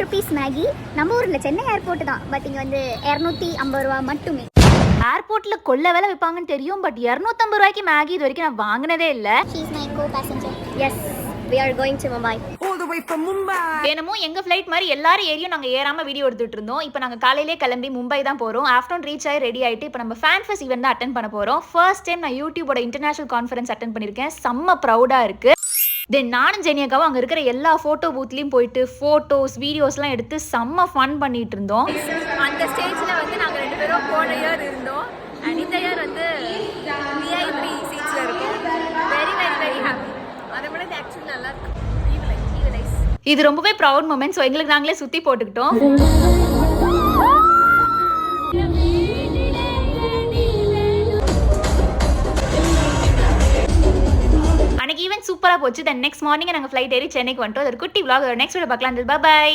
₹10 Maggi. நம்ம ஊரில் Chennai airport தான், பட் இங்கே வந்து 250 ரூபா மட்டுமே. ஏர்போர்ட்டில் கொள்ள வேலை வைப்பாங்கன்னு தெரியும், பட் 250 ரூபாய்க்கு மேகி இது வரைக்கும் நான் வாங்கினதே இல்லை. She is my co-passenger. Yes, we are going to Mumbai. All the way from Mumbai. வேணுமோ எங்கள் ஃப்ளைட் மாதிரி எல்லாரும் ஏரியும் நாங்கள் ஏறாமல் வீடியோ எடுத்துகிட்டு இருந்தோம். இப்போ நாங்கள் காலையிலே கிளம்பி மும்பை தான் போகிறோம். ஆஃப்டர்நூன் ரீச் ஆகி ரெடி ஆகிட்டு இப்போ நம்ம ஃபேன் ஃபெஸ்ட் ஈவெண்ட் தான் அட்டன் பண்ண போகிறோம். ஃபர்ஸ்ட் டைம் நான் யூடியூபோட இன்டர்நேஷனல் கான்ஃபரன்ஸ் அட்டன் பண்ணியிருக்கேன். செம்ம ப்ரௌடாக இருக்குது. தென் நானும் ஜெனியாக்காவும் அங்கே இருக்கிற எல்லா ஃபோட்டோ பூத்லேயும் போயிட்டு ஃபோட்டோஸ் வீடியோஸ்லாம் எடுத்து செம்ம ஃபன் பண்ணிட்டு இருந்தோம். அந்த ஸ்டேஜில் வந்து நாங்கள் 2 பேரும் போன இயர் இருந்தோம். அண்ட் இந்த இயர் வந்து VIP சீட்ஸில் இருக்கோம். Very very very happy. அதை விட இது ஆக்சுவலி நல்லா இருக்கும். இது ரொம்பவே ப்ரௌட் மூமெண்ட். ஸோ எங்களுக்கு நாங்களே சுற்றி போட்டுக்கிட்டோம். அன்னைக்கு ஈவென்ட் சூப்பராக போச்சு. தென் நெக்ஸ்ட் மார்னிங் நாங்கள் ஃப்ளைட் ஏறி சென்னைக்கு வந்துட்டோம். ஒரு குட்டி vlog நெக்ஸ்ட் வீடியோ பார்க்கலாம். பாய்.